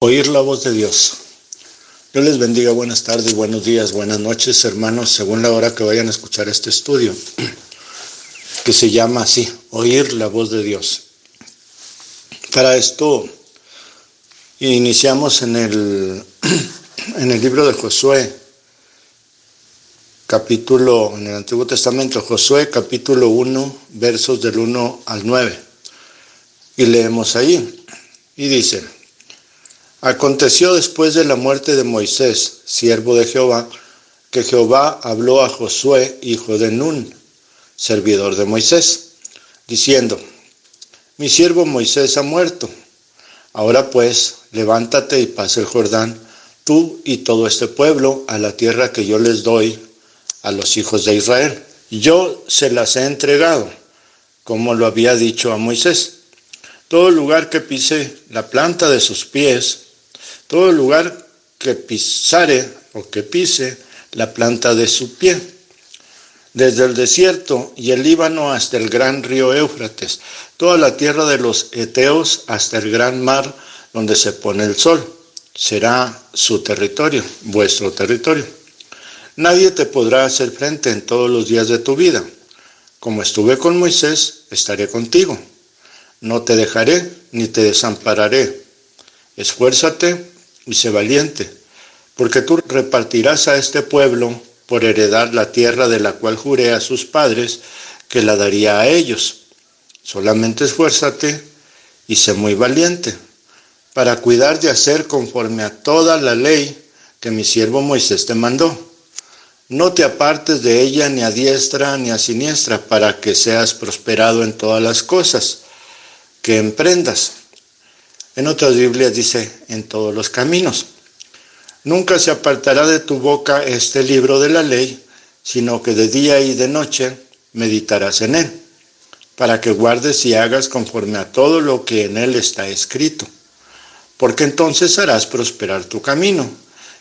Oír la voz de Dios. Dios les bendiga, buenas tardes, buenos días, buenas noches, hermanos, según la hora que vayan a escuchar este estudio, que se llama así, Oír la voz de Dios. Para esto iniciamos en el libro de Josué, en el Antiguo Testamento, Josué capítulo 1, versos del 1 al 9. Y leemos ahí, y dice: Aconteció después de la muerte de Moisés, siervo de Jehová, que Jehová habló a Josué, hijo de Nun, servidor de Moisés, diciendo: Mi siervo Moisés ha muerto. Ahora pues, levántate y pasa el Jordán, tú y todo este pueblo, a la tierra que yo les doy a los hijos de Israel. Yo se las he entregado, como lo había dicho a Moisés. Todo lugar que pise la planta de sus pies, todo lugar que pisare o que pise la planta de su pie, desde el desierto y el Líbano hasta el gran río Éufrates, toda la tierra de los heteos hasta el gran mar donde se pone el sol, será su territorio, vuestro territorio. Nadie te podrá hacer frente en todos los días de tu vida. Como estuve con Moisés, estaré contigo. No te dejaré ni te desampararé. Esfuérzate y sé valiente, porque tú repartirás a este pueblo por heredar la tierra de la cual juré a sus padres que la daría a ellos. Solamente esfuérzate y sé muy valiente, para cuidar de hacer conforme a toda la ley que mi siervo Moisés te mandó. No te apartes de ella ni a diestra ni a siniestra, para que seas prosperado en todas las cosas que emprendas. En otras Biblias dice, en todos los caminos. Nunca se apartará de tu boca este libro de la ley, sino que de día y de noche meditarás en él, para que guardes y hagas conforme a todo lo que en él está escrito. Porque entonces harás prosperar tu camino,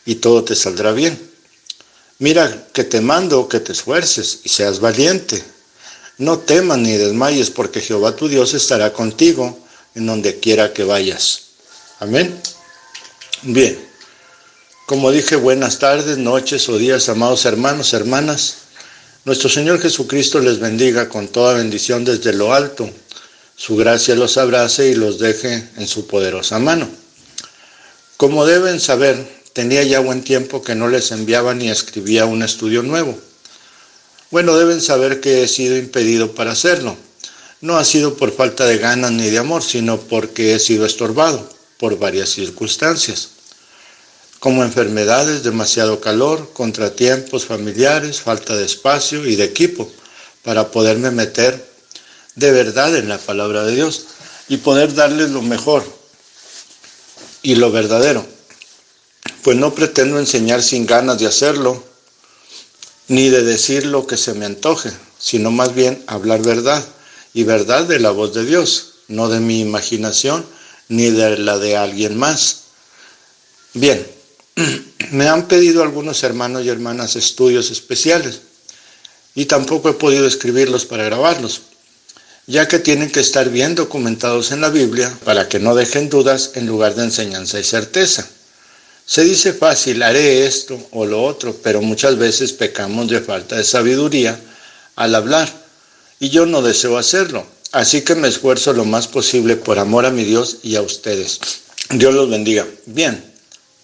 y todo te saldrá bien. Mira que te mando que te esfuerces y seas valiente. No temas ni desmayes, porque Jehová tu Dios estará contigo en donde quiera que vayas. Amén. Bien, como dije, buenas tardes, noches o días, amados hermanos, hermanas. Nuestro Señor Jesucristo les bendiga con toda bendición desde lo alto. Su gracia los abrace y los deje en su poderosa mano. Como deben saber, tenía ya buen tiempo que no les enviaba ni escribía un estudio nuevo. Bueno, deben saber que he sido impedido para hacerlo. No ha sido por falta de ganas ni de amor, sino porque he sido estorbado por varias circunstancias, como enfermedades, demasiado calor, contratiempos familiares, falta de espacio y de equipo para poderme meter de verdad en la palabra de Dios y poder darles lo mejor y lo verdadero. Pues no pretendo enseñar sin ganas de hacerlo, ni de decir lo que se me antoje, sino más bien hablar verdad, y verdad de la voz de Dios, no de mi imaginación, ni de la de alguien más. Bien, me han pedido algunos hermanos y hermanas estudios especiales, y tampoco he podido escribirlos para grabarlos, ya que tienen que estar bien documentados en la Biblia para que no dejen dudas en lugar de enseñanza y certeza. Se dice fácil, haré esto o lo otro, pero muchas veces pecamos de falta de sabiduría al hablar, y yo no deseo hacerlo. Así que me esfuerzo lo más posible por amor a mi Dios y a ustedes. Dios los bendiga. Bien,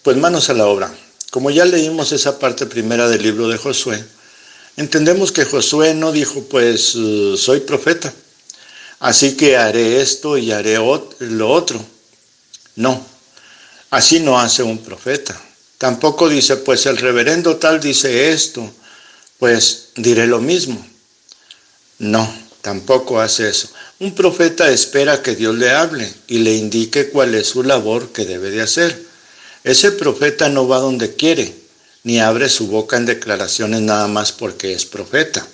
pues manos a la obra. Como ya leímos esa parte primera del libro de Josué, entendemos que Josué no dijo, pues soy profeta, así que haré esto y haré lo otro. No, así no hace un profeta. Tampoco dice, pues el reverendo tal dice esto, pues diré lo mismo. No, tampoco hace eso. Un profeta espera que Dios le hable y le indique cuál es su labor que debe de hacer. Ese profeta no va donde quiere, ni abre su boca en declaraciones nada más porque es profeta.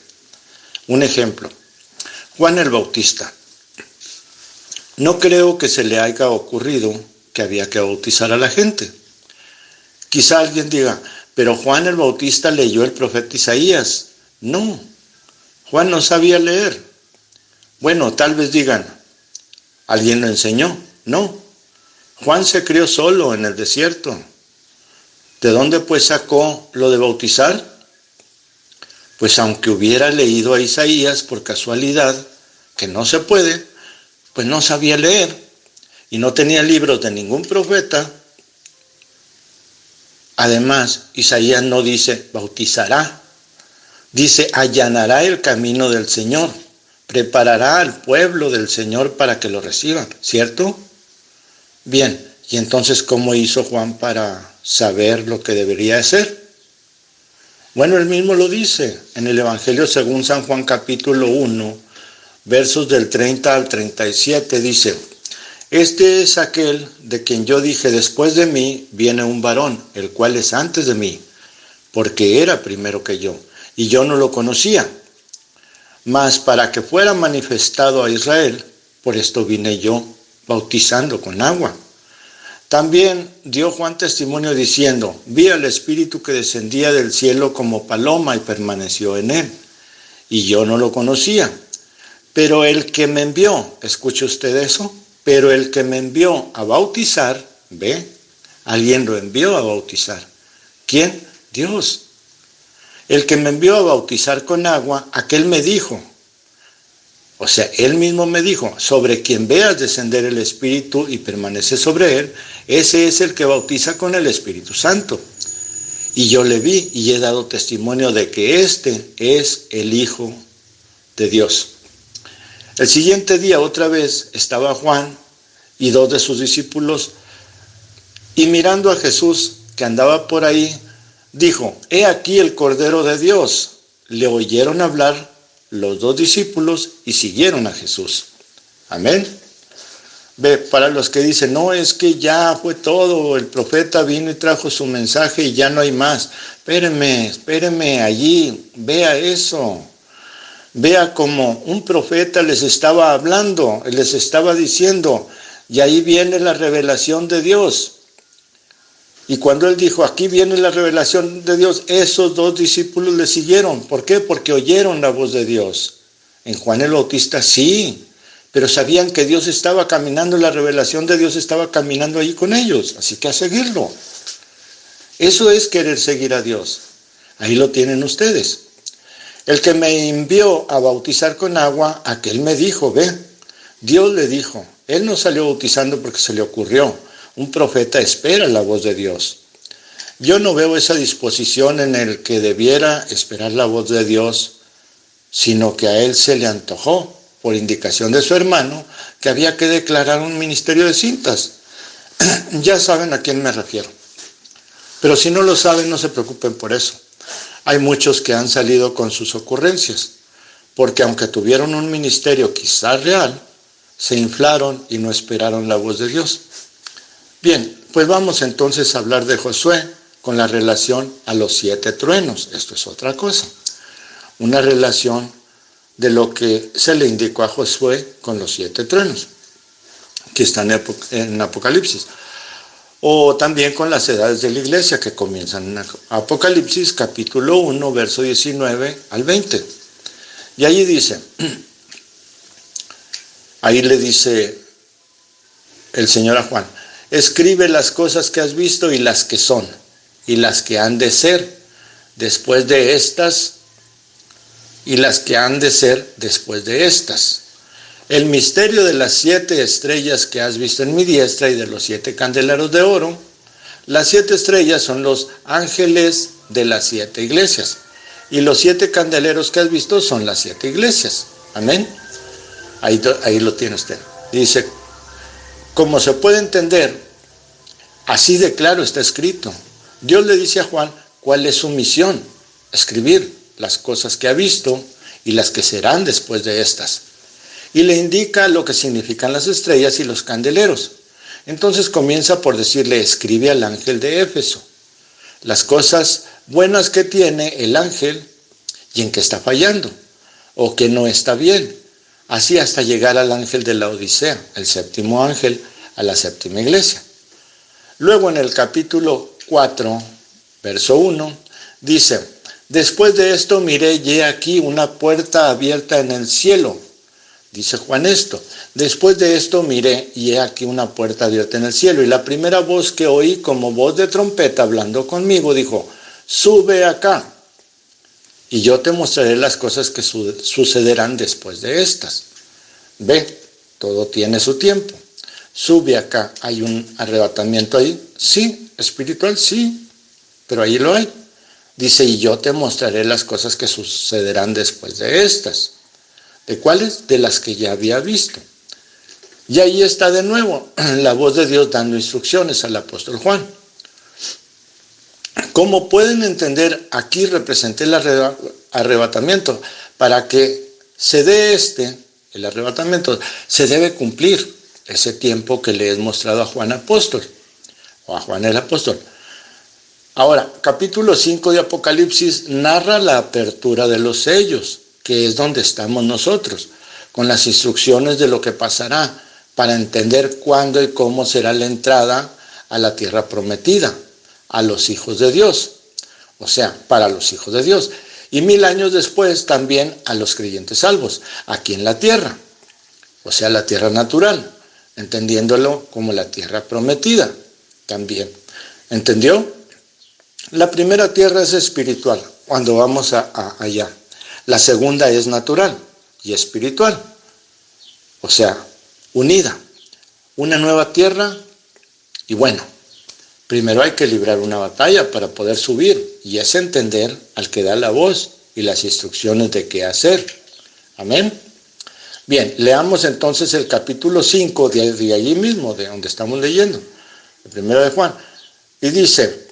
Un ejemplo, Juan el Bautista. No creo que se le haya ocurrido que había que bautizar a la gente. Quizá alguien diga, pero Juan el Bautista leyó el profeta Isaías. No, Juan no sabía leer. Bueno, tal vez digan, ¿alguien lo enseñó? No. Juan se crió solo en el desierto. ¿De dónde pues sacó lo de bautizar? Pues aunque hubiera leído a Isaías por casualidad, que no se puede, pues no sabía leer y no tenía libros de ningún profeta. Además, Isaías no dice bautizará, dice allanará el camino del Señor, preparará al pueblo del Señor para que lo reciban, ¿cierto? Bien, y entonces, ¿cómo hizo Juan para saber lo que debería hacer? Bueno, él mismo lo dice en el Evangelio según San Juan capítulo 1, versos del 30 al 37, dice: este es aquel de quien yo dije, después de mí viene un varón, el cual es antes de mí, porque era primero que yo, y yo no lo conocía. Mas para que fuera manifestado a Israel, por esto vine yo, bautizando con agua. También dio Juan testimonio diciendo: vi al Espíritu que descendía del cielo como paloma y permaneció en él, y yo no lo conocía. Pero el que me envió, ¿escucha usted eso? Pero el que me envió a bautizar, ¿ve? Alguien lo envió a bautizar. ¿Quién? Dios. El que me envió a bautizar con agua, aquel me dijo, o sea, él mismo me dijo: sobre quien veas descender el Espíritu y permanece sobre él, ese es el que bautiza con el Espíritu Santo. Y yo le vi y he dado testimonio de que este es el Hijo de Dios. El siguiente día otra vez estaba Juan y dos de sus discípulos, y mirando a Jesús que andaba por ahí, dijo: he aquí el Cordero de Dios. Le oyeron hablar los dos discípulos y siguieron a Jesús. Amén. Ve, para los que dicen: no, es que ya fue todo, el profeta vino y trajo su mensaje y ya no hay más. Espéreme allí, vea eso. Vea como un profeta les estaba hablando, les estaba diciendo, y ahí viene la revelación de Dios. Y cuando él dijo: aquí viene la revelación de Dios, esos dos discípulos le siguieron. ¿Por qué? Porque oyeron la voz de Dios. En Juan el Bautista sí, pero sabían que Dios estaba caminando, la revelación de Dios estaba caminando ahí con ellos, así que a seguirlo. Eso es querer seguir a Dios. Ahí lo tienen ustedes. El que me envió a bautizar con agua, aquel me dijo: ve, Dios le dijo. Él no salió bautizando porque se le ocurrió. Un profeta espera la voz de Dios. Yo no veo esa disposición en el que debiera esperar la voz de Dios, sino que a él se le antojó, por indicación de su hermano, que había que declarar un ministerio de cintas. Ya saben a quién me refiero. Pero si no lo saben, no se preocupen por eso. Hay muchos que han salido con sus ocurrencias, porque aunque tuvieron un ministerio quizás real, se inflaron y no esperaron la voz de Dios. Bien, pues vamos entonces a hablar de Josué con la relación a los 7 truenos. Esto es otra cosa. Una relación de lo que se le indicó a Josué con los 7 truenos, que están en Apocalipsis. O también con las edades de la iglesia que comienzan en Apocalipsis capítulo 1, verso 19 al 20. Y ahí dice, ahí le dice el Señor a Juan: escribe las cosas que has visto y las que son, y las que han de ser después de estas, y las que han de ser después de estas. El misterio de las 7 estrellas que has visto en mi diestra y de los 7 candeleros de oro. Las 7 estrellas son los ángeles de las 7 iglesias. Y los 7 candeleros que has visto son las 7 iglesias. Amén. Ahí lo tiene usted. Dice, como se puede entender, así de claro está escrito. Dios le dice a Juan cuál es su misión: escribir las cosas que ha visto y las que serán después de estas. Y le indica lo que significan las estrellas y los candeleros. Entonces comienza por decirle: escribe al ángel de Éfeso las cosas buenas que tiene el ángel y en que está fallando o que no está bien. Así hasta llegar al ángel de la Odisea, el 7º ángel, a la 7ª iglesia. Luego en el capítulo 4, verso 1, dice: después de esto miré y he aquí una puerta abierta en el cielo. Dice Juan esto: después de esto miré, y he aquí una puerta abierta en el cielo, y la primera voz que oí, como voz de trompeta hablando conmigo, dijo: sube acá, y yo te mostraré las cosas que sucederán después de estas. Ve, todo tiene su tiempo. Sube acá. ¿Hay un arrebatamiento ahí? Sí. ¿Espiritual? Sí, pero ahí lo hay. Dice: y yo te mostraré las cosas que sucederán después de estas. ¿De cuáles? De las que ya había visto. Y ahí está de nuevo la voz de Dios dando instrucciones al apóstol Juan. Como pueden entender, aquí representé el arrebatamiento. Para que se dé el arrebatamiento, se debe cumplir ese tiempo que le he mostrado a Juan apóstol, o a Juan el apóstol. Ahora, capítulo 5 de Apocalipsis narra la apertura de los sellos, que es donde estamos nosotros, con las instrucciones de lo que pasará, para entender cuándo y cómo será la entrada a la tierra prometida, a los hijos de Dios, o sea, para los hijos de Dios, y 1000 años después también a los creyentes salvos, aquí en la tierra, o sea, la tierra natural, entendiéndolo como la tierra prometida también. ¿Entendió? La primera tierra es espiritual, cuando vamos allá. La segunda es natural y espiritual, o sea, unida. Una nueva tierra, y bueno, primero hay que librar una batalla para poder subir, y es entender al que da la voz y las instrucciones de qué hacer. Amén. Bien, leamos entonces el capítulo 5 de allí mismo, de donde estamos leyendo, el primero de Juan. Y dice: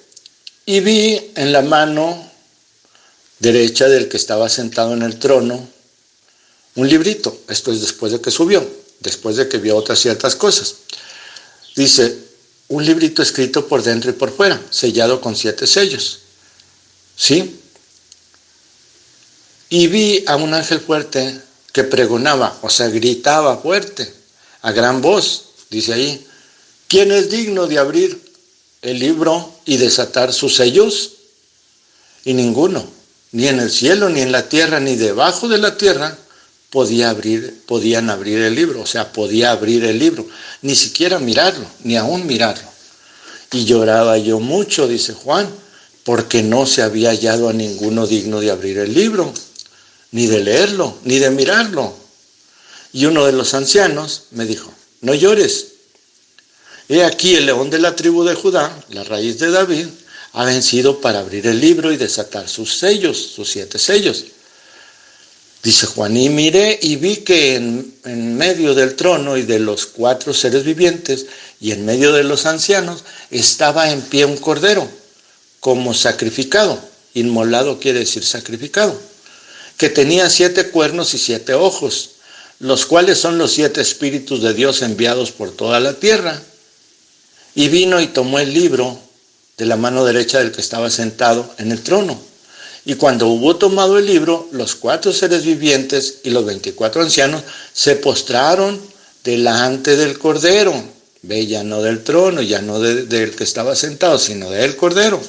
y vi en la mano derecha del que estaba sentado en el trono un librito. Esto es después de que subió, después de que vio otras ciertas cosas. Dice: un librito escrito por dentro y por fuera, sellado con 7 sellos. ¿Sí? Y vi a un ángel fuerte que pregonaba, o sea, gritaba fuerte, a gran voz, dice ahí: ¿quién es digno de abrir el libro y desatar sus sellos? Y ninguno, ni en el cielo, ni en la tierra, ni debajo de la tierra, podían abrir el libro, o sea, podía abrir el libro, ni siquiera mirarlo, ni aún mirarlo. Y lloraba yo mucho, dice Juan, porque no se había hallado a ninguno digno de abrir el libro, ni de leerlo, ni de mirarlo. Y uno de los ancianos me dijo: no llores. He aquí el león de la tribu de Judá, la raíz de David, ha vencido para abrir el libro y desatar sus sellos, sus 7 sellos. Dice Juan: y miré y vi que en medio del trono y de los 4 seres vivientes y en medio de los ancianos estaba en pie un cordero, como sacrificado. Inmolado quiere decir sacrificado, que tenía 7 cuernos y 7 ojos, los cuales son los 7 espíritus de Dios enviados por toda la tierra. Y vino y tomó el libro de la mano derecha del que estaba sentado en el trono. Y cuando hubo tomado el libro, los 4 seres vivientes y los 24 ancianos se postraron delante del Cordero. Ve, ya no del trono, ya no del que estaba sentado, sino del Cordero.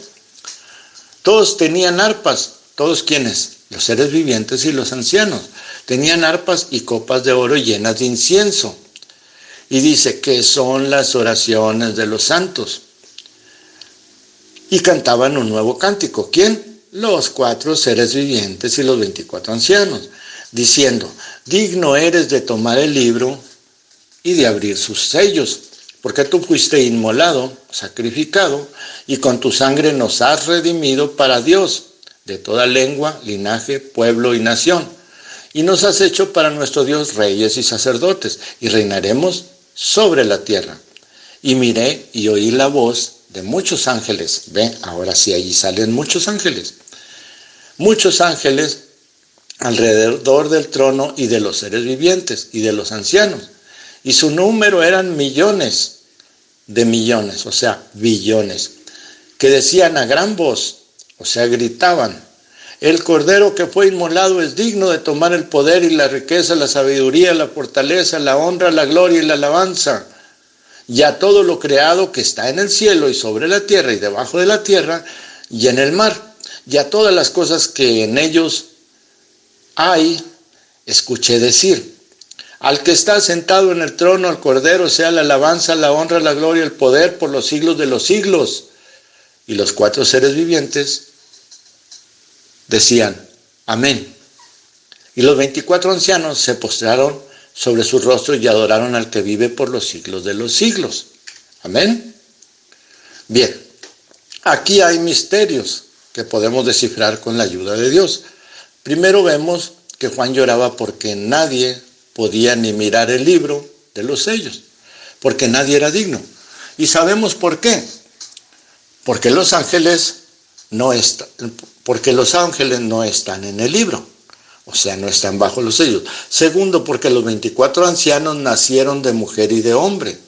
Todos tenían arpas. ¿Todos quiénes? Los seres vivientes y los ancianos. Tenían arpas y copas de oro llenas de incienso. Y dice que son las oraciones de los santos. Y cantaban un nuevo cántico. ¿Quién? Los 4 seres vivientes y los 24 ancianos, diciendo: digno eres de tomar el libro y de abrir sus sellos, porque tú fuiste inmolado, sacrificado, y con tu sangre nos has redimido para Dios, de toda lengua, linaje, pueblo y nación. Y nos has hecho para nuestro Dios reyes y sacerdotes, y reinaremos sobre la tierra. Y miré y oí la voz de muchos ángeles. Ve, ahora sí, allí salen muchos ángeles. Muchos ángeles alrededor del trono y de los seres vivientes y de los ancianos. Y su número eran millones de millones, o sea, billones, que decían a gran voz, o sea, gritaban: el Cordero que fue inmolado es digno de tomar el poder y la riqueza, la sabiduría, la fortaleza, la honra, la gloria y la alabanza. Y a todo lo creado que está en el cielo y sobre la tierra y debajo de la tierra y en el mar, y a todas las cosas que en ellos hay, escuché decir: Al que está sentado en el trono, al Cordero, sea la alabanza, la honra, la gloria, el poder por los siglos de los siglos. Y los 4 seres vivientes decían, amén. Y los 24 ancianos se postraron sobre su rostro y adoraron al que vive por los siglos de los siglos. Amén. Bien, aquí hay misterios que podemos descifrar con la ayuda de Dios. Primero vemos que Juan lloraba porque nadie podía ni mirar el libro de los sellos, porque nadie era digno. ¿Y sabemos por qué? Porque los ángeles no están en el libro, o sea, no están bajo los sellos. Segundo, porque los 24 ancianos nacieron de mujer y de hombre,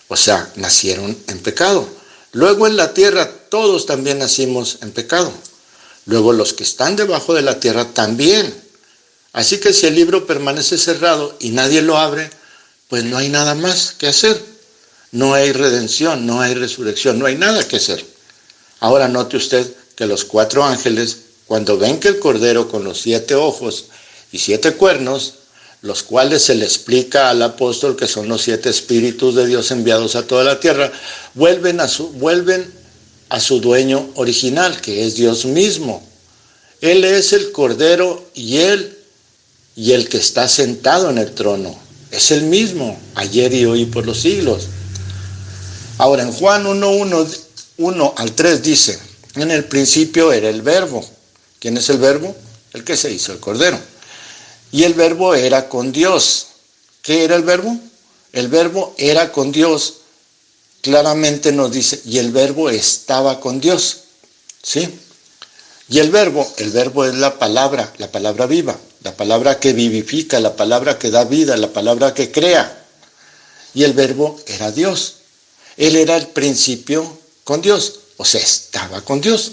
o sea, nacieron en pecado. Luego en la tierra todos también nacimos en pecado. Luego los que están debajo de la tierra también. Así que si el libro permanece cerrado y nadie lo abre, pues no hay nada más que hacer. No hay redención, no hay resurrección, no hay nada que hacer. Ahora note usted que los 4 ángeles, cuando ven que el Cordero con los 7 ojos y 7 cuernos, los cuales se le explica al apóstol que son los 7 espíritus de Dios enviados a toda la tierra, vuelven a su dueño original, que es Dios mismo. Él es el Cordero y el que está sentado en el trono. Es el mismo, ayer y hoy por los siglos. Ahora en Juan 1 al 3 dice, en el principio era el Verbo. ¿Quién es el Verbo? El que se hizo el Cordero. Y el Verbo era con Dios. ¿Qué era el Verbo? El Verbo era con Dios. Claramente nos dice, y el Verbo estaba con Dios. ¿Sí? Y el verbo es la palabra viva, la palabra que vivifica, la palabra que da vida, la palabra que crea. Y el Verbo era Dios. Él era el principio con Dios, o sea, estaba con Dios.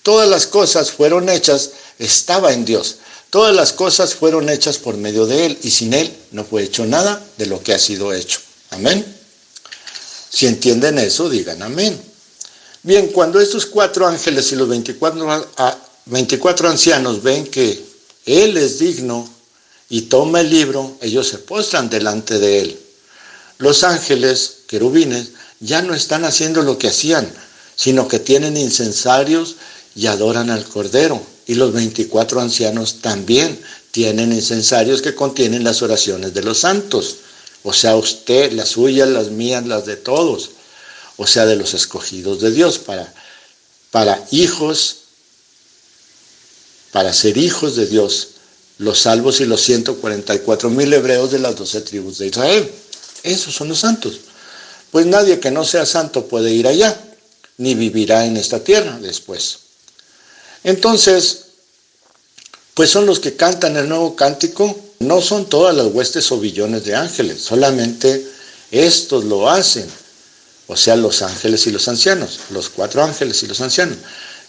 Todas las cosas fueron hechas, estaba en Dios. Todas las cosas fueron hechas por medio de Él, y sin Él no fue hecho nada de lo que ha sido hecho. Amén. Si entienden eso, digan amén. Bien, cuando estos 4 ángeles y los 24 ancianos ven que Él es digno y toma el libro, ellos se postran delante de Él. Los ángeles, querubines, ya no están haciendo lo que hacían, sino que tienen incensarios y adoran al Cordero. Y los 24 ancianos también tienen incensarios que contienen las oraciones de los santos. O sea, usted, las suyas, las mías, las de todos. O sea, de los escogidos de Dios para hijos, para ser hijos de Dios, los salvos y los 144,000 hebreos de las 12 tribus de Israel. Esos son los santos. Pues nadie que no sea santo puede ir allá, ni vivirá en esta tierra después. Entonces, pues son los que cantan el nuevo cántico. No son todas las huestes o billones de ángeles, solamente estos lo hacen. O sea, los ángeles y los ancianos, los 4 ángeles y los ancianos.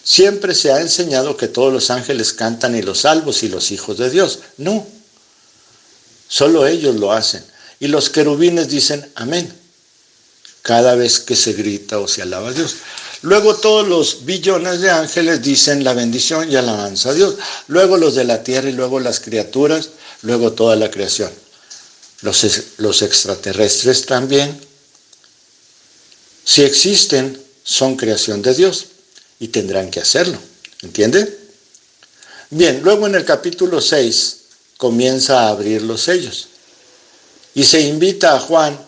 Siempre se ha enseñado que todos los ángeles cantan y los salvos y los hijos de Dios. No, solo ellos lo hacen. Y los querubines dicen amén cada vez que se grita o se alaba a Dios. Luego todos los billones de ángeles dicen la bendición y alabanza a Dios. Luego los de la tierra y luego las criaturas, luego toda la creación. Los extraterrestres también, si existen, son creación de Dios y tendrán que hacerlo. ¿Entiende? Bien, luego en el capítulo 6 comienza a abrir los sellos y se invita a Juan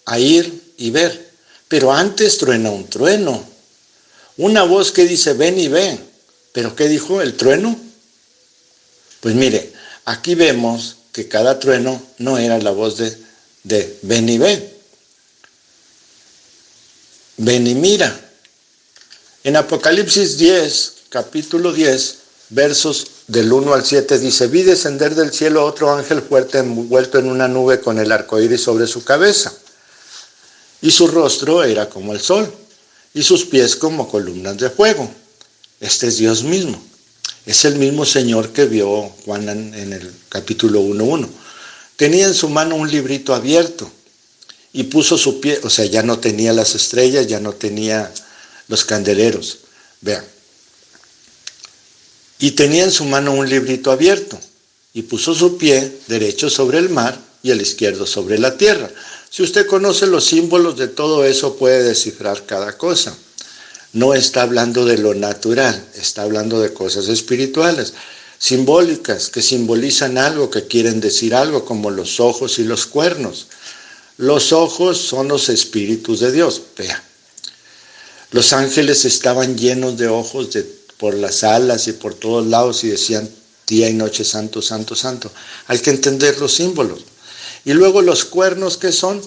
a ir y ver. Pero antes truena un trueno. Una voz que dice, ven y ve. ¿Pero qué dijo el trueno? Pues mire, aquí vemos que cada trueno no era la voz de ven y ve. Ven y mira. En Apocalipsis 10, capítulo 10, versos del 1 al 7, dice, vi descender del cielo otro ángel fuerte envuelto en una nube con el arco iris sobre su cabeza. Y su rostro era como el sol, y sus pies como columnas de fuego. Este es Dios mismo. Es el mismo Señor que vio Juan en el capítulo 1:1. Tenía en su mano un librito abierto y puso su pie, o sea, ya no tenía las estrellas, ya no tenía los candeleros. Vean. Y tenía en su mano un librito abierto y puso su pie derecho sobre el mar y el izquierdo sobre la tierra. Si usted conoce los símbolos de todo eso, puede descifrar cada cosa. No está hablando de lo natural, está hablando de cosas espirituales, simbólicas, que simbolizan algo, que quieren decir algo, como los ojos y los cuernos. Los ojos son los espíritus de Dios. Vea, los ángeles estaban llenos de ojos por las alas y por todos lados y decían día y noche, santo, santo, santo. Hay que entender los símbolos. Y luego los cuernos, ¿qué son?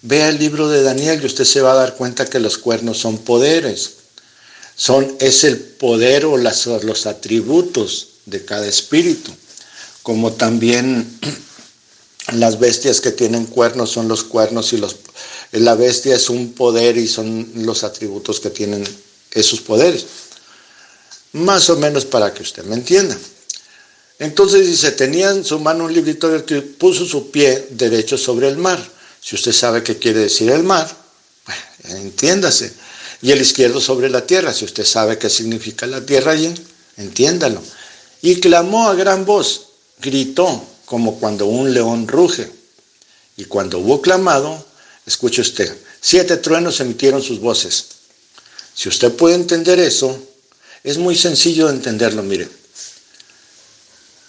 Vea el libro de Daniel y usted se va a dar cuenta que los cuernos son poderes. Es el poder o los atributos de cada espíritu. Como también las bestias que tienen cuernos son los cuernos y la bestia es un poder y son los atributos que tienen esos poderes. Más o menos para que usted me entienda. Entonces dice, tenía en su mano un librito abierto y puso su pie derecho sobre el mar. Si usted sabe qué quiere decir el mar, bueno, entiéndase. Y el izquierdo sobre la tierra. Si usted sabe qué significa la tierra allí, entiéndalo. Y clamó a gran voz, gritó como cuando un león ruge. Y cuando hubo clamado, escuche usted, 7 truenos emitieron sus voces. Si usted puede entender eso, es muy sencillo de entenderlo, mire.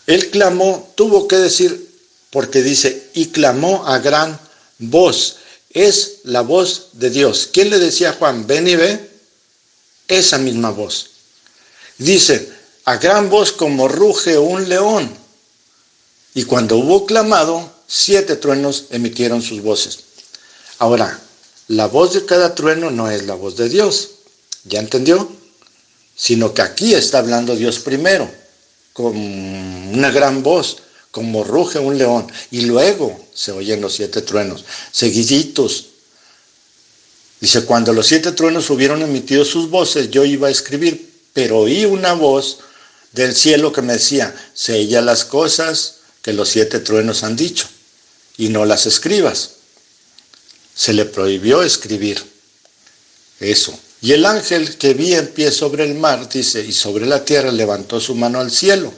Él clamó, tuvo que decir, porque dice, y clamó a gran voz. Es la voz de Dios. ¿Quién le decía a Juan, ven y ve? Esa misma voz. Dice, a gran voz como ruge un león. Y cuando hubo clamado, 7 truenos emitieron sus voces. Ahora, la voz de cada trueno no es la voz de Dios. ¿Ya entendió? Sino que aquí está hablando Dios primero, con una gran voz, como ruge un león, y luego se oyen los 7 truenos, seguiditos. Dice, cuando los 7 truenos hubieron emitido sus voces, yo iba a escribir, pero oí una voz del cielo que me decía, sella las cosas que los 7 truenos han dicho, y no las escribas. Se le prohibió escribir eso. Y el ángel que vi en pie sobre el mar, dice, y sobre la tierra, levantó su mano al cielo,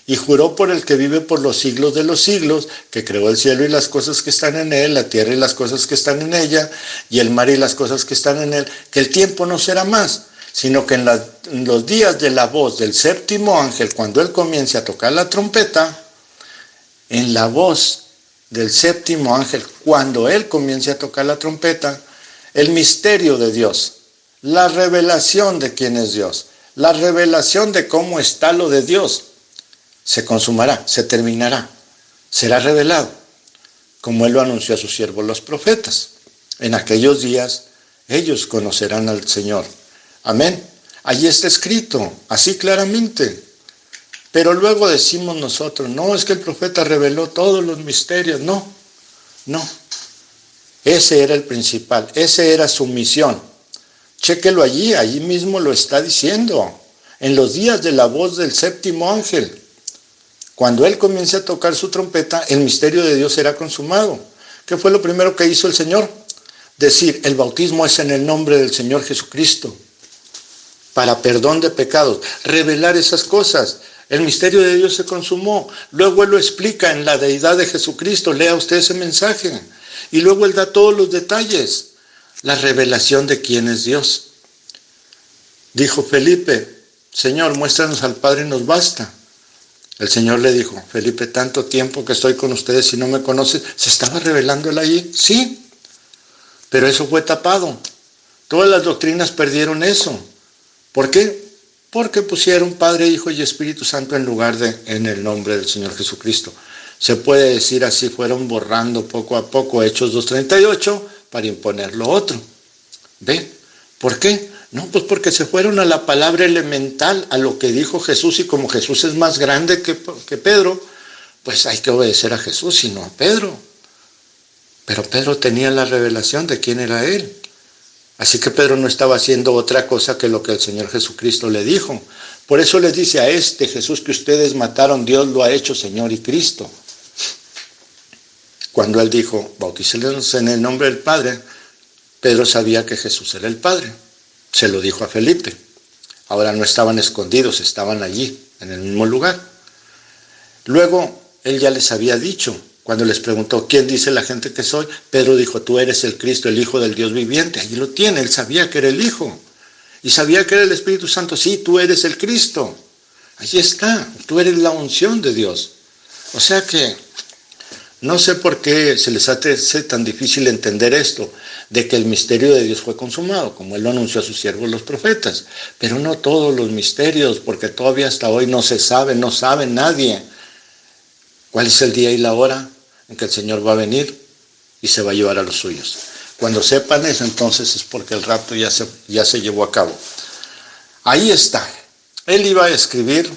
y juró por el que vive por los siglos de los siglos, que creó el cielo y las cosas que están en él, la tierra y las cosas que están en ella, y el mar y las cosas que están en él, que el tiempo no será más, sino que en los días de la voz del 7º ángel, cuando él comience a tocar la trompeta, en la voz del 7º ángel, cuando él comience a tocar la trompeta, el misterio de Dios, la revelación de quién es Dios, la revelación de cómo está lo de Dios, se consumará, se terminará, será revelado, como él lo anunció a sus siervos los profetas. En aquellos días ellos conocerán al Señor. Amén. Allí está escrito, así claramente. Pero luego decimos nosotros, no, es que el profeta reveló todos los misterios. No. Ese era el principal, esa era su misión. Chéquelo allí mismo lo está diciendo. En los días de la voz del 7º ángel, cuando él comience a tocar su trompeta, el misterio de Dios será consumado. ¿Qué fue lo primero que hizo el Señor? Decir, el bautismo es en el nombre del Señor Jesucristo, para perdón de pecados. Revelar esas cosas. El misterio de Dios se consumó. Luego él lo explica en la deidad de Jesucristo. Lea usted ese mensaje. Y luego él da todos los detalles. La revelación de quién es Dios. Dijo Felipe, Señor, muéstranos al Padre y nos basta. El Señor le dijo, Felipe, tanto tiempo que estoy con ustedes y no me conoces. ¿Se estaba revelando él allí? Sí, pero eso fue tapado. Todas las doctrinas perdieron eso. ¿Por qué? Porque pusieron Padre, Hijo y Espíritu Santo en lugar de en el nombre del Señor Jesucristo. Se puede decir así, fueron borrando poco a poco Hechos 2:38 para imponer lo otro. ¿Ve? ¿Por qué? No, pues porque se fueron a la palabra elemental, a lo que dijo Jesús, y como Jesús es más grande que Pedro, pues hay que obedecer a Jesús y no a Pedro. Pero Pedro tenía la revelación de quién era él. Así que Pedro no estaba haciendo otra cosa que lo que el Señor Jesucristo le dijo. Por eso les dice, a este Jesús que ustedes mataron, Dios lo ha hecho Señor y Cristo. Cuando él dijo, bautícelos en el nombre del Padre, Pedro sabía que Jesús era el Padre. Se lo dijo a Felipe. Ahora no estaban escondidos, estaban allí, en el mismo lugar. Luego, él ya les había dicho, Cuando les preguntó, ¿quién dice la gente que soy? Pedro dijo, tú eres el Cristo, el Hijo del Dios viviente. Allí lo tiene, él sabía que era el Hijo. Y sabía que era el Espíritu Santo. Sí, tú eres el Cristo. Allí está, tú eres la unción de Dios. O sea que no sé por qué se les hace tan difícil entender esto, de que el misterio de Dios fue consumado, como Él lo anunció a sus siervos los profetas. Pero no todos los misterios, porque todavía hasta hoy no se sabe, no sabe nadie cuál es el día y la hora en que el Señor va a venir y se va a llevar a los suyos. Cuando sepan eso, entonces es porque el rapto ya se llevó a cabo. Ahí está. Él iba a escribir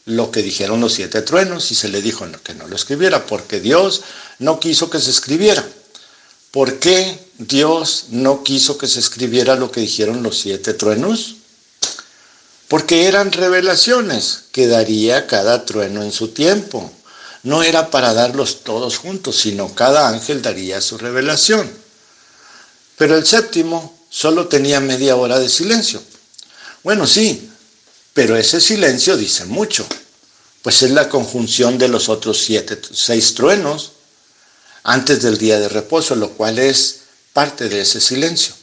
lo que dijeron los 7 truenos y se le dijo que no lo escribiera porque Dios no quiso que se escribiera. ¿Por qué Dios no quiso que se escribiera lo que dijeron los 7 truenos? Porque eran revelaciones que daría cada trueno en su tiempo. No era para darlos todos juntos, sino cada ángel daría su revelación. Pero el 7º solo tenía media hora de silencio. Bueno, sí, pero ese silencio dice mucho, pues es la conjunción de los otros 6 truenos antes del día de reposo, lo cual es parte de ese silencio.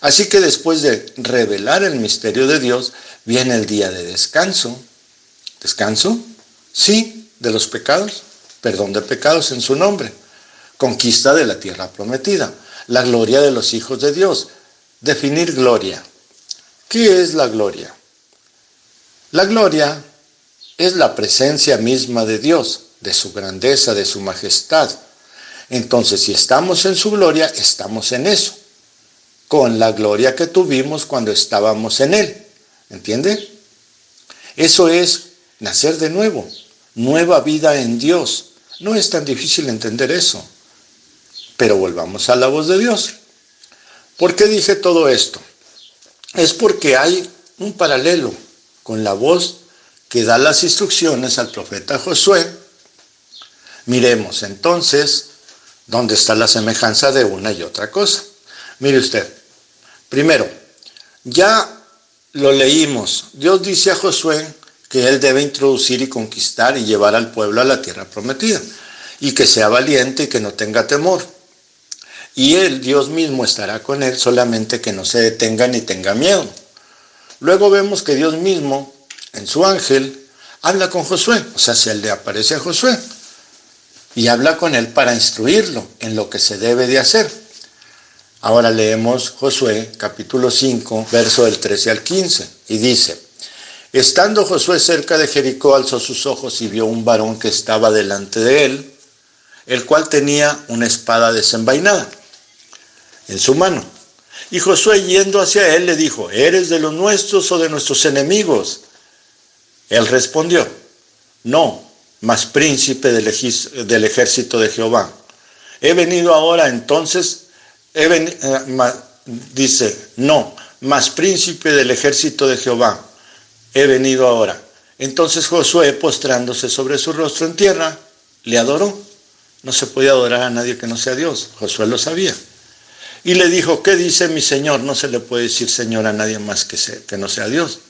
Así que después de revelar el misterio de Dios, viene el día de descanso. ¿Descanso? Sí, de los pecados, perdón de pecados en su nombre, conquista de la tierra prometida, la gloria de los hijos de Dios. Definir gloria. ¿Qué es la gloria? La gloria es la presencia misma de Dios, de su grandeza, de su majestad. Entonces, si estamos en su gloria, estamos en eso, con la gloria que tuvimos cuando estábamos en Él. ¿Entiende? Eso es nacer de nuevo, nueva vida en Dios. No es tan difícil entender eso. Pero volvamos a la voz de Dios. ¿Por qué dije todo esto? Es porque hay un paralelo con la voz que da las instrucciones al profeta Josué. Miremos entonces dónde está la semejanza de una y otra cosa. Mire usted, primero, ya lo leímos. Dios dice a Josué que él debe introducir y conquistar y llevar al pueblo a la tierra prometida, y que sea valiente y que no tenga temor. Y él, Dios mismo, estará con él, solamente que no se detenga ni tenga miedo. Luego vemos que Dios mismo, en su ángel, habla con Josué, o sea, se le aparece a Josué, y habla con él para instruirlo en lo que se debe de hacer. Ahora leemos Josué, capítulo 5, verso del 13 al 15, y dice: estando Josué cerca de Jericó, alzó sus ojos y vio un varón que estaba delante de él, el cual tenía una espada desenvainada en su mano. Y Josué, yendo hacia él, le dijo: ¿eres de los nuestros o de nuestros enemigos? Él respondió: no, mas príncipe del ejército de Jehová. He venido ahora, entonces, dice, no, mas príncipe del ejército de Jehová. He venido ahora. Entonces Josué, postrándose sobre su rostro en tierra, le adoró. No se puede adorar a nadie que no sea Dios. Josué lo sabía. Y le dijo: ¿qué dice mi Señor? No se le puede decir Señor a nadie más que no sea Dios.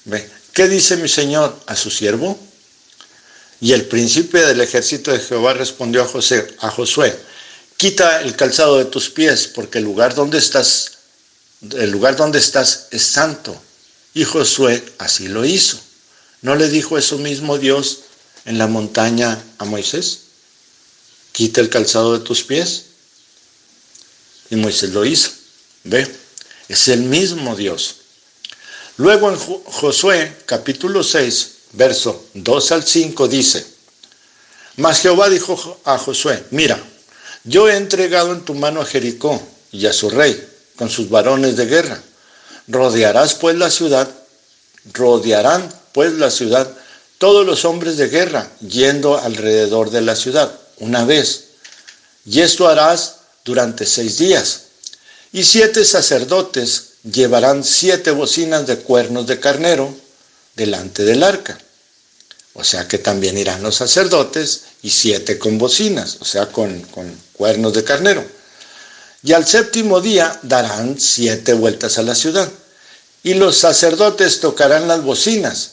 ¿Ve? ¿Qué dice mi Señor a su siervo? Y el príncipe del ejército de Jehová respondió a Josué: quita el calzado de tus pies, porque el lugar donde estás es santo. Y Josué así lo hizo. ¿No le dijo eso mismo Dios en la montaña a Moisés? Quita el calzado de tus pies. Y Moisés lo hizo. ¿Ve? Es el mismo Dios. Luego en Josué, capítulo 6, verso 2 al 5, dice: mas Jehová dijo a Josué: mira, yo he entregado en tu mano a Jericó y a su rey, con sus varones de guerra. Rodearán pues la ciudad todos los hombres de guerra, yendo alrededor de la ciudad una vez. Y esto harás durante 6 días. Y 7 sacerdotes llevarán 7 bocinas de cuernos de carnero delante del arca. O sea que también irán los sacerdotes, y 7 con bocinas, o sea con cuernos de carnero. Y al 7º día darán 7 vueltas a la ciudad. Y los sacerdotes tocarán las bocinas.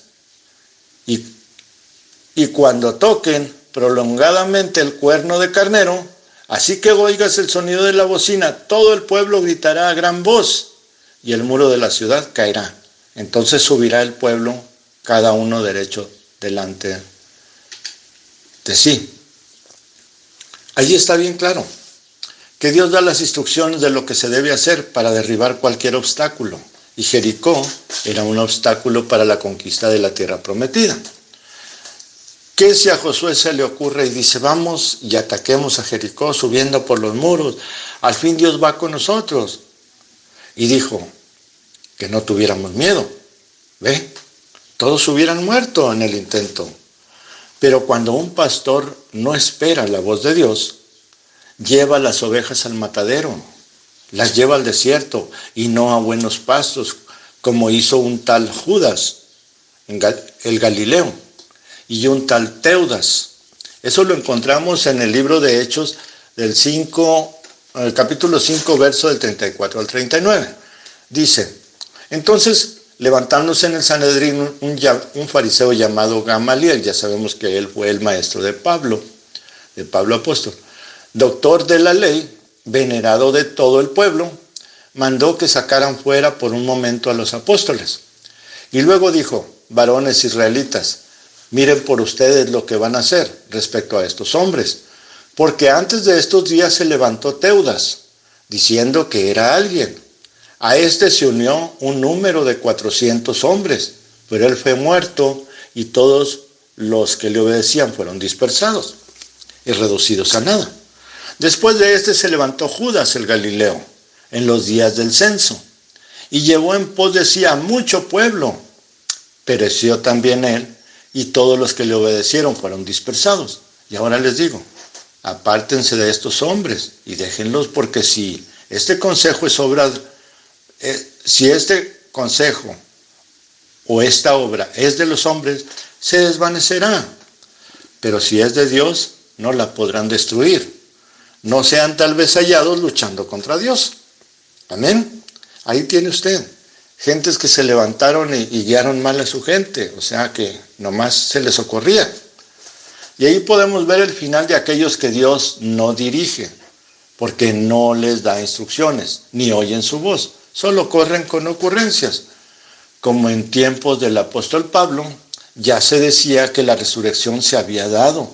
Y cuando toquen, prolongadamente el cuerno de carnero, así que oigas el sonido de la bocina, todo el pueblo gritará a gran voz y el muro de la ciudad caerá. Entonces subirá el pueblo, cada uno derecho delante de sí. Allí está bien claro que Dios da las instrucciones de lo que se debe hacer para derribar cualquier obstáculo. Y Jericó era un obstáculo para la conquista de la tierra prometida. ¿Qué si a Josué se le ocurre y dice, vamos y ataquemos a Jericó subiendo por los muros? Al fin Dios va con nosotros. Y dijo que no tuviéramos miedo. ¿Ve? Todos hubieran muerto en el intento. Pero cuando un pastor no espera la voz de Dios, lleva las ovejas al matadero, las lleva al desierto y no a buenos pastos, como hizo un tal Judas, el Galileo, y un tal Teudas. Eso lo encontramos en el libro de Hechos del capítulo 5, verso del 34 al 39. Dice, entonces, levantándose en el Sanedrín un fariseo llamado Gamaliel, ya sabemos que él fue el maestro de Pablo apóstol, doctor de la ley, venerado de todo el pueblo, mandó que sacaran fuera por un momento a los apóstoles. Y luego dijo, varones israelitas, miren por ustedes lo que van a hacer respecto a estos hombres, porque antes de estos días se levantó Teudas, diciendo que era alguien. A este se unió un número de 400 hombres, pero él fue muerto y todos los que le obedecían fueron dispersados y reducidos a nada. Después de este se levantó Judas el Galileo en los días del censo y llevó en pos de sí a mucho pueblo. Pereció también él y todos los que le obedecieron fueron dispersados. Y ahora les digo, apártense de estos hombres y déjenlos, porque si este consejo o esta obra es de los hombres, se desvanecerá. Pero si es de Dios, no la podrán destruir. No sean tal vez hallados luchando contra Dios. Amén. Ahí tiene usted. Gentes que se levantaron y guiaron mal a su gente. O sea que nomás se les ocurría. Y ahí podemos ver el final de aquellos que Dios no dirige, porque no les da instrucciones, ni oyen su voz. Solo corren con ocurrencias. Como en tiempos del apóstol Pablo, ya se decía que la resurrección se había dado,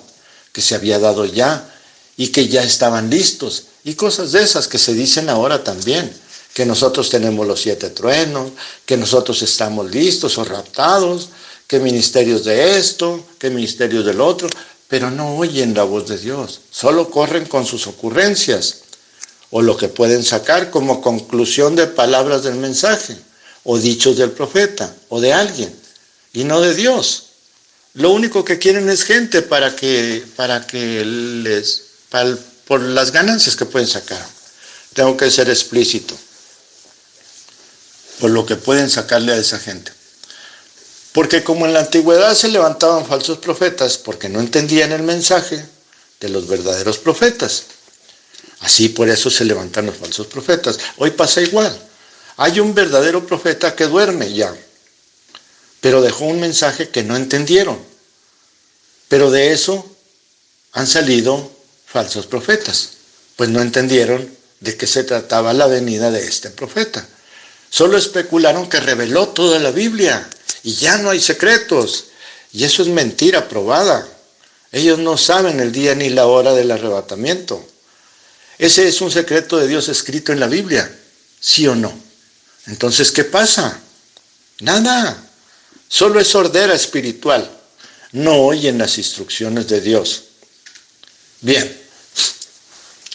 que se había dado ya, y que ya estaban listos, y cosas de esas que se dicen ahora también, que nosotros tenemos los 7 truenos, que nosotros estamos listos o raptados, que ministerios de esto, que ministerios del otro, pero no oyen la voz de Dios, solo corren con sus ocurrencias, o lo que pueden sacar como conclusión de palabras del mensaje, o dichos del profeta, o de alguien, y no de Dios. Lo único que quieren es gente por las ganancias que pueden sacar. Tengo que ser explícito, por lo que pueden sacarle a esa gente. Porque como en la antigüedad se levantaban falsos profetas porque no entendían el mensaje de los verdaderos profetas. Así por eso se levantan los falsos profetas. Hoy pasa igual. Hay un verdadero profeta que duerme ya, pero dejó un mensaje que no entendieron. Pero de eso han salido falsos profetas, pues no entendieron de qué se trataba la venida de este profeta. Solo especularon que reveló toda la Biblia y ya no hay secretos. Y eso es mentira probada. Ellos no saben el día ni la hora del arrebatamiento. Ese es un secreto de Dios escrito en la Biblia, ¿sí o no? Entonces, ¿qué pasa? Nada. Solo es sordera espiritual. No oyen las instrucciones de Dios. Bien,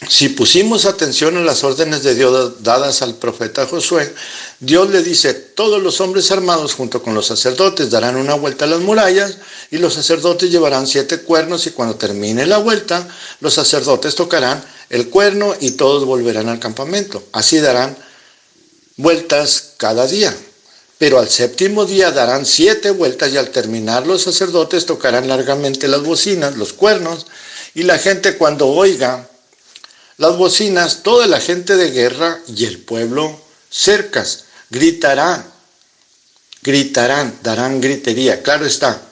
si pusimos atención a las órdenes de Dios dadas al profeta Josué, Dios le dice, todos los hombres armados junto con los sacerdotes darán una vuelta a las murallas y los sacerdotes llevarán 7 cuernos y cuando termine la vuelta, los sacerdotes tocarán el cuerno y todos volverán al campamento. Así darán vueltas cada día. Pero al 7º día darán 7 vueltas y al terminar los sacerdotes tocarán largamente las bocinas, los cuernos, y la gente cuando oiga las bocinas, toda la gente de guerra y el pueblo cercas gritarán, darán gritería. Claro está,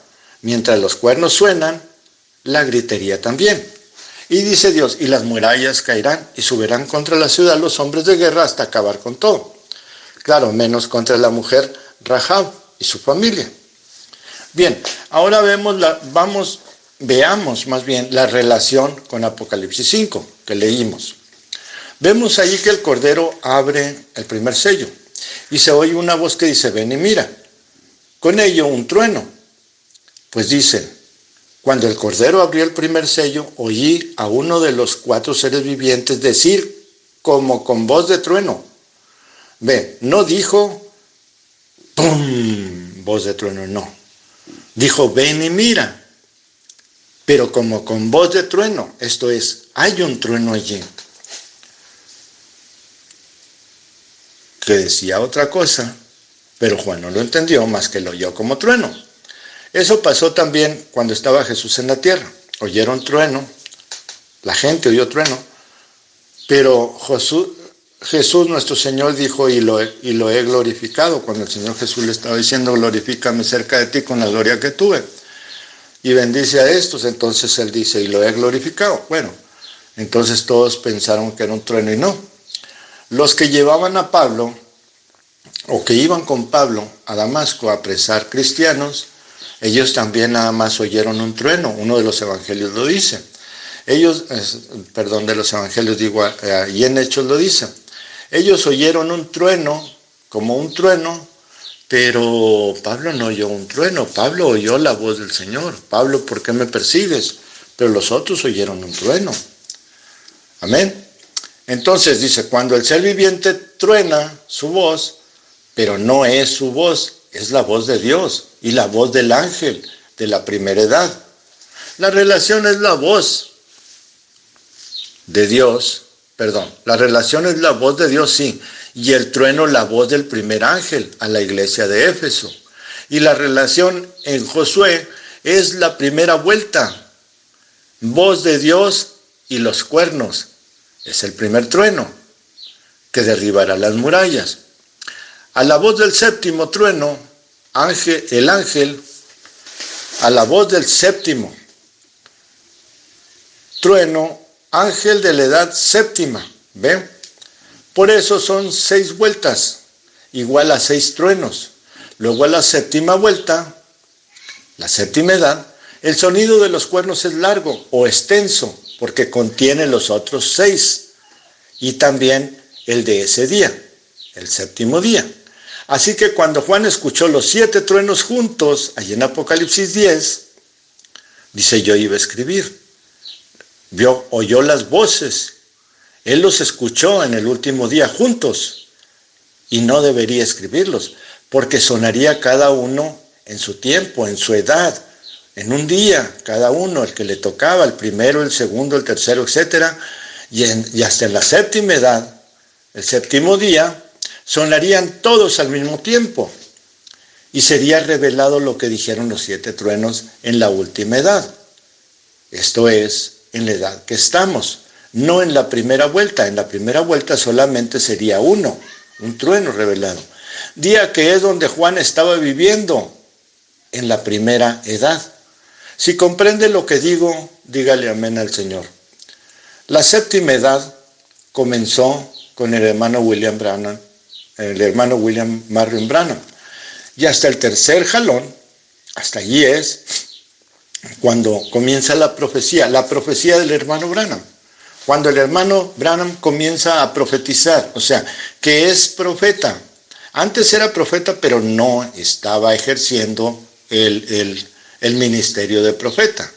mientras los cuernos suenan, la gritería también. Y dice Dios, y las murallas caerán y subirán contra la ciudad los hombres de guerra hasta acabar con todo. Claro, menos contra la mujer Rahab y su familia. Bien, ahora veamos más bien la relación con Apocalipsis 5, que leímos. Vemos ahí que el Cordero abre el primer sello y se oye una voz que dice, ven y mira. Con ello un trueno. Pues dice, cuando el Cordero abrió el primer sello, oí a uno de los 4 seres vivientes decir como con voz de trueno. Ve, no dijo, ¡pum!, voz de trueno, no. Dijo, ven y mira. Pero como con voz de trueno, esto es, hay un trueno allí. Que decía otra cosa, pero Juan no lo entendió más que lo oyó como trueno. Eso pasó también cuando estaba Jesús en la tierra. Oyeron trueno, la gente oyó trueno, pero Jesús nuestro Señor dijo, y lo he glorificado. Cuando el Señor Jesús le estaba diciendo, glorifícame cerca de ti con la gloria que tuve. Y bendice a estos, entonces él dice, y lo he glorificado. Bueno, entonces todos pensaron que era un trueno y no. Los que llevaban a Pablo, o que iban con Pablo a Damasco a apresar cristianos, ellos también nada más oyeron un trueno. Uno de los evangelios lo dice. De los evangelios digo, y en Hechos lo dice. Ellos oyeron un trueno, como un trueno, pero Pablo no oyó un trueno. Pablo oyó la voz del Señor. Pablo, ¿por qué me persigues? Pero los otros oyeron un trueno. Amén. Entonces dice, cuando el ser viviente truena su voz, pero no es su voz, es la voz de Dios y la voz del ángel de la primera edad. La relación es la voz de Dios, la relación es la voz de Dios, sí, y el trueno la voz del primer ángel a la iglesia de Éfeso. Y la relación en Josué es la primera vuelta, voz de Dios y los cuernos. Es el primer trueno que derribará las murallas. A la voz del séptimo trueno, el ángel, a la voz del séptimo trueno, ángel de la edad séptima, ¿ven? Por eso son 6 vueltas, igual a 6 truenos. Luego a la séptima vuelta, la séptima edad, el sonido de los cuernos es largo o extenso, porque contiene los otros 6, y también el de ese día, el séptimo día. Así que cuando Juan escuchó los 7 truenos juntos, allí en Apocalipsis 10, dice, yo iba a escribir. Oyó las voces, él los escuchó en el último día juntos, y no debería escribirlos, porque sonaría cada uno en su tiempo, en su edad, en un día, cada uno, el que le tocaba, el primero, el segundo, el tercero, etc. Y hasta en la séptima edad, el séptimo día, sonarían todos al mismo tiempo, y sería revelado lo que dijeron los 7 truenos en la última edad. Esto es, en la edad que estamos, no en la primera vuelta. En la primera vuelta solamente sería un trueno revelado. Día que es donde Juan estaba viviendo, en la primera edad. Si comprende lo que digo, dígale amén al Señor. La séptima edad comenzó con el hermano William Marion Branham, y hasta el tercer jalón, hasta allí es cuando comienza la profecía del hermano Branham. Cuando el hermano Branham comienza a profetizar, o sea, que es profeta. Antes era profeta, pero no estaba ejerciendo el ministerio de profeta.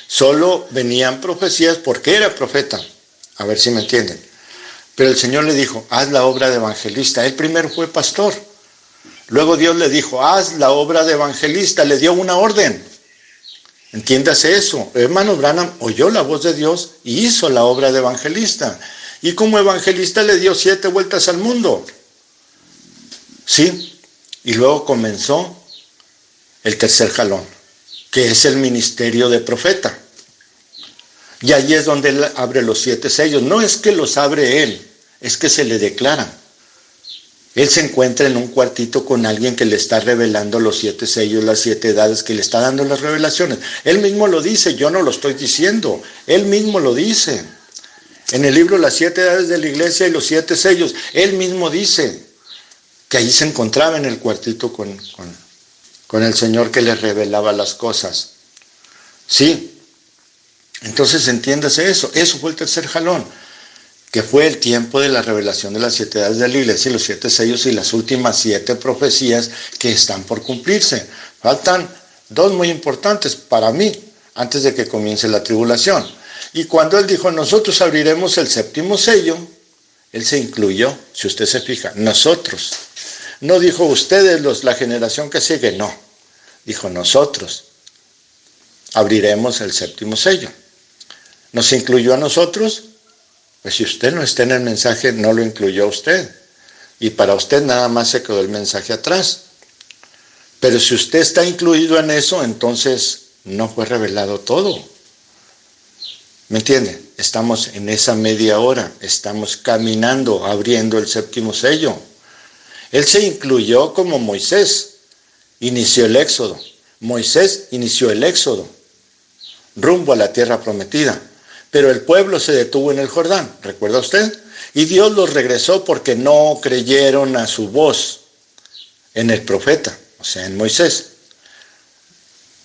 Solo venían profecías porque era profeta. A ver si me entienden. Pero el Señor le dijo, haz la obra de evangelista. Él primero fue pastor. Luego Dios le dijo, haz la obra de evangelista. Le dio una orden. Entiéndase eso. El hermano Branham oyó la voz de Dios y hizo la obra de evangelista. Y como evangelista le dio 7 vueltas al mundo. ¿Sí? Y luego comenzó el tercer jalón, que es el ministerio de profeta. Y allí es donde él abre los 7 sellos. No es que los abre él, es que se le declaran. Él se encuentra en un cuartito con alguien que le está revelando los 7 sellos, las 7 edades, que le está dando las revelaciones. Él mismo lo dice, yo no lo estoy diciendo. Él mismo lo dice. En el libro Las 7 edades de la iglesia y los 7 sellos, él mismo dice que ahí se encontraba en el cuartito con el Señor que le revelaba las cosas. Sí. Entonces entiéndase eso. Eso fue el tercer jalón, que fue el tiempo de la revelación de las 7 edades de la iglesia y los 7 sellos y las últimas 7 profecías que están por cumplirse. Faltan 2 muy importantes para mí, antes de que comience la tribulación. Y cuando él dijo, nosotros abriremos el 7º sello, él se incluyó, si usted se fija, nosotros. No dijo ustedes, la generación que sigue, no. Dijo nosotros abriremos el 7º sello. ¿Nos incluyó a nosotros? Pues si usted no está en el mensaje, no lo incluyó a usted. Y para usted nada más se quedó el mensaje atrás. Pero si usted está incluido en eso, entonces no fue revelado todo. ¿Me entiende? Estamos en esa media hora, estamos caminando, abriendo el 7º sello. Él se incluyó como Moisés, inició el éxodo. Moisés inició el éxodo, rumbo a la tierra prometida. Pero el pueblo se detuvo en el Jordán, ¿recuerda usted? Y Dios los regresó porque no creyeron a su voz en el profeta, o sea, en Moisés.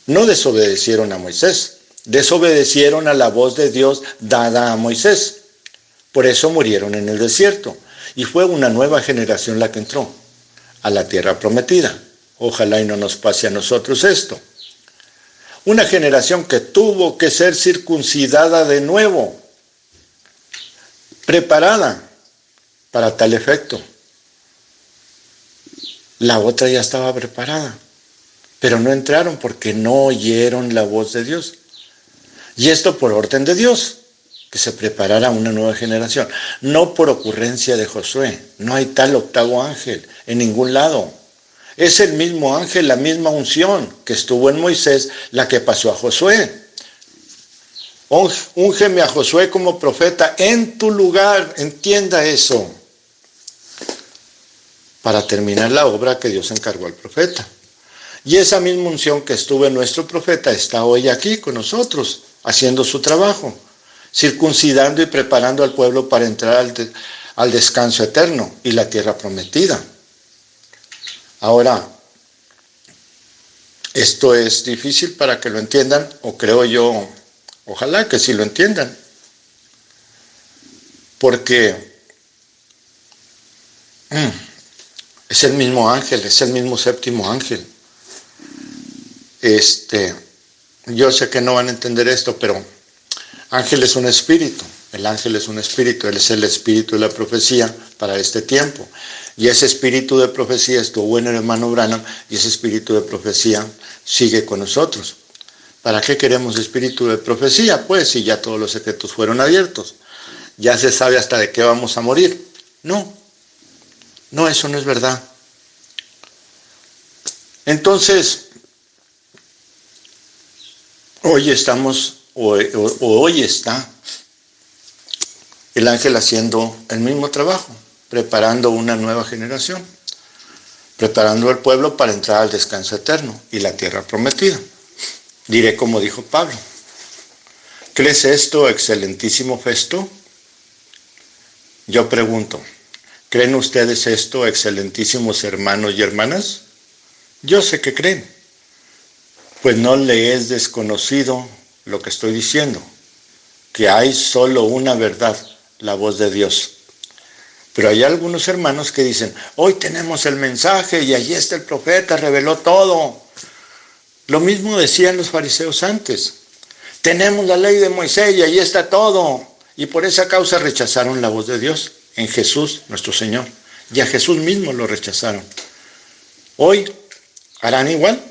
No desobedecieron a Moisés, desobedecieron a la voz de Dios dada a Moisés. Por eso murieron en el desierto. Y fue una nueva generación la que entró a la tierra prometida. Ojalá y no nos pase a nosotros esto. Una generación que tuvo que ser circuncidada de nuevo, preparada para tal efecto. La otra ya estaba preparada, pero no entraron porque no oyeron la voz de Dios. Y esto por orden de Dios, que se preparara una nueva generación. No por ocurrencia de Josué. No hay tal 8º ángel en ningún lado. Es el mismo ángel, la misma unción que estuvo en Moisés, la que pasó a Josué. Úngeme a Josué como profeta en tu lugar, entienda eso, para terminar la obra que Dios encargó al profeta. Y esa misma unción que estuvo en nuestro profeta está hoy aquí con nosotros, haciendo su trabajo, circuncidando y preparando al pueblo para entrar al descanso eterno y la tierra prometida. Ahora, esto es difícil para que lo entiendan, o creo yo, ojalá que sí lo entiendan, porque es el mismo ángel, es el mismo 7º ángel. Yo sé que no van a entender esto, pero ángel es un espíritu, el ángel es un espíritu, él es el espíritu de la profecía para este tiempo. Y ese espíritu de profecía estuvo en el hermano Branham y ese espíritu de profecía sigue con nosotros. ¿Para qué queremos espíritu de profecía? Pues si ya todos los secretos fueron abiertos, ya se sabe hasta de qué vamos a morir. No, eso no es verdad. Entonces, hoy está el ángel haciendo el mismo trabajo, preparando una nueva generación, preparando al pueblo para entrar al descanso eterno y la tierra prometida. Diré como dijo Pablo, ¿crees esto, excelentísimo Festo? Yo pregunto, ¿creen ustedes esto, excelentísimos hermanos y hermanas? Yo sé que creen, pues no le es desconocido lo que estoy diciendo, que hay solo una verdad, la voz de Dios. Pero hay algunos hermanos que dicen, hoy tenemos el mensaje y allí está el profeta, reveló todo. Lo mismo decían los fariseos antes. Tenemos la ley de Moisés y allí está todo. Y por esa causa rechazaron la voz de Dios en Jesús, nuestro Señor. Y a Jesús mismo lo rechazaron. Hoy, ¿harán igual?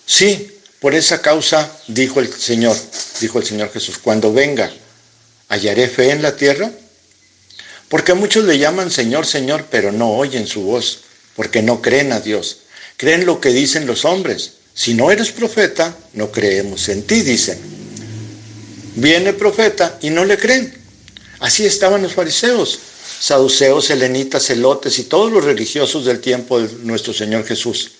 Sí, por esa causa dijo el Señor Jesús, cuando venga, ¿hallaré fe en la tierra? Porque muchos le llaman Señor, Señor, pero no oyen su voz, porque no creen a Dios. Creen lo que dicen los hombres. Si no eres profeta, no creemos en ti, dicen. Viene profeta y no le creen. Así estaban los fariseos. saduceos, selenitas, celotes y todos los religiosos del tiempo de nuestro Señor Jesús.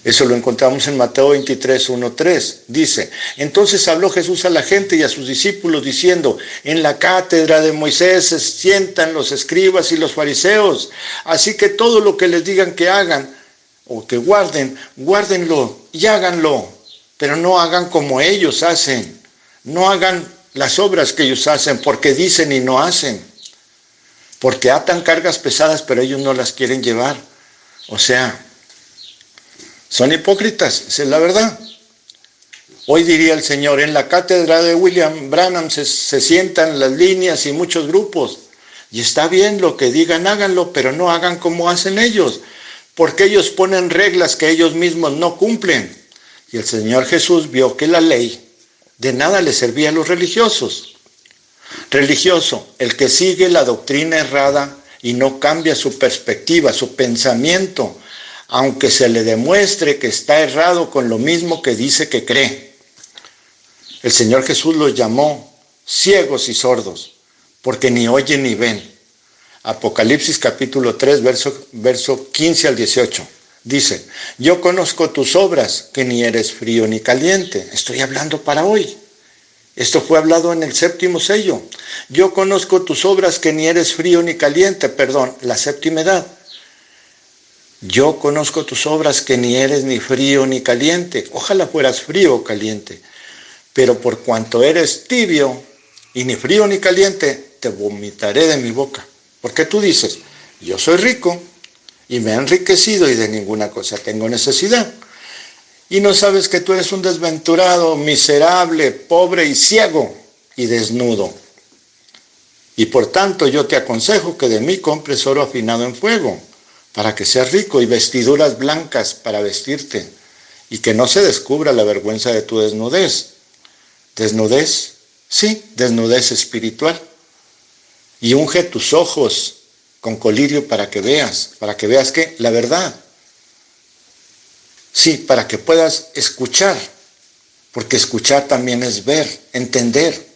Eso lo encontramos en Mateo 23, 1-3. Dice, entonces habló Jesús a la gente y a sus discípulos diciendo, en la cátedra de Moisés se sientan los escribas y los fariseos, así que todo lo que les digan que hagan o que guarden, guárdenlo y háganlo, pero no hagan como ellos hacen, no hagan las obras que ellos hacen, porque dicen y no hacen, porque atan cargas pesadas, pero ellos no las quieren llevar. O sea, son hipócritas, esa es la verdad. Hoy diría el Señor, en la cátedra de William Branham se sientan las líneas y muchos grupos. Y está bien lo que digan, háganlo, pero no hagan como hacen ellos. Porque ellos ponen reglas que ellos mismos no cumplen. Y el Señor Jesús vio que la ley de nada le servía a los religiosos. Religioso, el que sigue la doctrina errada y no cambia su perspectiva, su pensamiento, aunque se le demuestre que está errado con lo mismo que dice que cree. El Señor Jesús los llamó ciegos y sordos, porque ni oyen ni ven. Apocalipsis capítulo 3, verso 15 al 18. Dice, yo conozco tus obras, que ni eres frío ni caliente. Estoy hablando para hoy. Esto fue hablado en el 7º sello. Yo conozco tus obras, que ni eres frío ni caliente. Perdón, la 7ª edad. Yo conozco tus obras, que ni eres ni frío ni caliente. Ojalá fueras frío o caliente. Pero por cuanto eres tibio y ni frío ni caliente, te vomitaré de mi boca. Porque tú dices, yo soy rico y me he enriquecido y de ninguna cosa tengo necesidad. Y no sabes que tú eres un desventurado, miserable, pobre y ciego y desnudo. Y por tanto yo te aconsejo que de mí compres oro afinado en fuego, para que seas rico, y vestiduras blancas para vestirte, y que no se descubra la vergüenza de tu desnudez. ¿Desnudez? Sí, desnudez espiritual. Y unge tus ojos con colirio para que veas ¿qué? La verdad. Sí, para que puedas escuchar, porque escuchar también es ver, entender.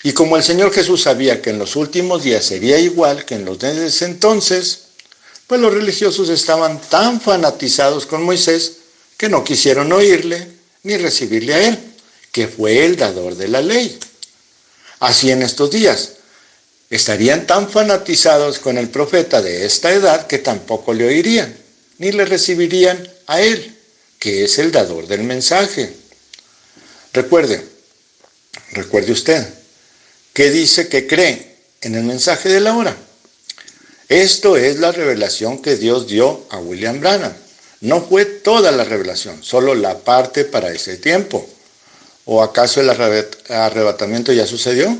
Y como el Señor Jesús sabía que en los últimos días sería igual que en los de ese entonces, pues los religiosos estaban tan fanatizados con Moisés que no quisieron oírle ni recibirle a él, que fue el dador de la ley. Así en estos días, estarían tan fanatizados con el profeta de esta edad que tampoco le oirían, ni le recibirían a él, que es el dador del mensaje. Recuerde usted, que dice que cree en el mensaje de la hora. Esto es la revelación que Dios dio a William Branham. No fue toda la revelación, solo la parte para ese tiempo. ¿O acaso el arrebatamiento ya sucedió?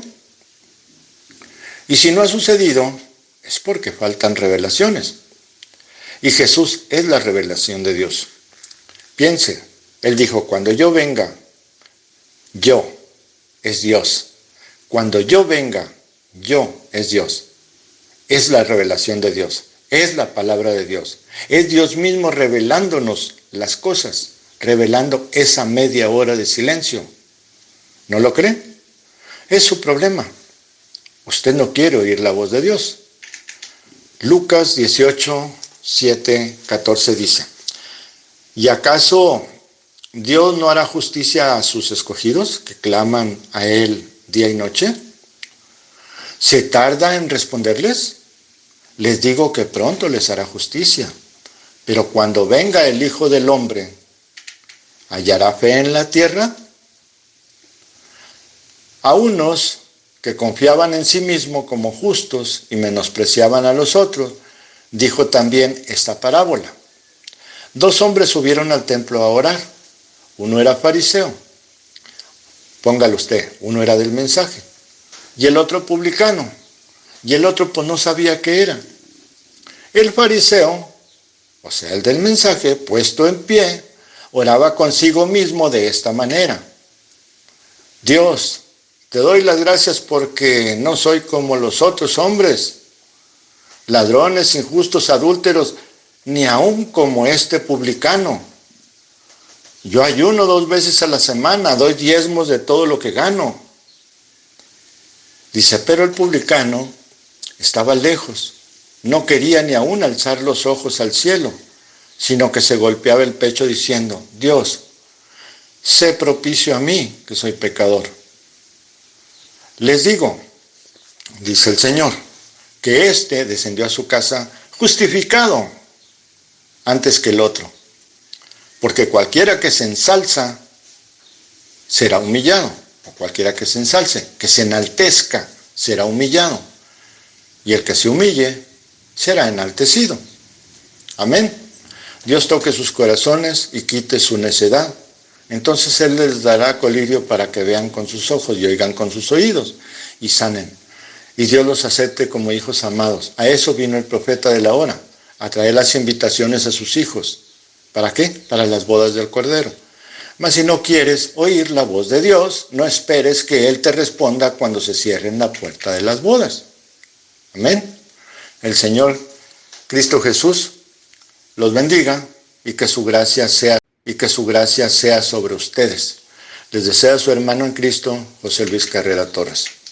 Y si no ha sucedido, es porque faltan revelaciones. Y Jesús es la revelación de Dios. Piense, Él dijo, cuando yo venga, yo es Dios. Cuando yo venga, yo es Dios. Es la revelación de Dios. Es la palabra de Dios. Es Dios mismo revelándonos las cosas, revelando esa media hora de silencio. ¿No lo cree? Es su problema. Usted no quiere oír la voz de Dios. Lucas 18, 7, 14 dice, ¿y acaso Dios no hará justicia a sus escogidos que claman a Él día y noche? ¿Se tarda en responderles? Les digo que pronto les hará justicia. Pero cuando venga el Hijo del Hombre, ¿hallará fe en la tierra? A unos que confiaban en sí mismos como justos y menospreciaban a los otros, dijo también esta parábola. 2 hombres subieron al templo a orar. Uno era fariseo. Póngalo usted, uno era del mensaje. Y el otro publicano. Y el otro pues no sabía qué era. El fariseo, o sea, el del mensaje, puesto en pie, oraba consigo mismo de esta manera. Dios, te doy las gracias porque no soy como los otros hombres, ladrones, injustos, adúlteros, ni aun como este publicano. Yo ayuno 2 veces a la semana, doy diezmos de todo lo que gano. Dice, pero el publicano estaba lejos, no quería ni aún alzar los ojos al cielo, sino que se golpeaba el pecho diciendo, Dios, sé propicio a mí, que soy pecador. Les digo, dice el Señor, que éste descendió a su casa justificado antes que el otro. Porque cualquiera que se ensalza será humillado, o cualquiera que se ensalce, que se enaltezca, será humillado. Y el que se humille será enaltecido. Amén. Dios toque sus corazones y quite su necedad. Entonces Él les dará colirio para que vean con sus ojos y oigan con sus oídos y sanen. Y Dios los acepte como hijos amados. A eso vino el profeta de la hora, a traer las invitaciones a sus hijos. ¿Para qué? Para las bodas del Cordero. Mas si no quieres oír la voz de Dios, no esperes que Él te responda cuando se cierren la puerta de las bodas. Amén. El Señor Cristo Jesús los bendiga y que su gracia sea sobre ustedes. Les desea su hermano en Cristo, José Luis Carrera Torres.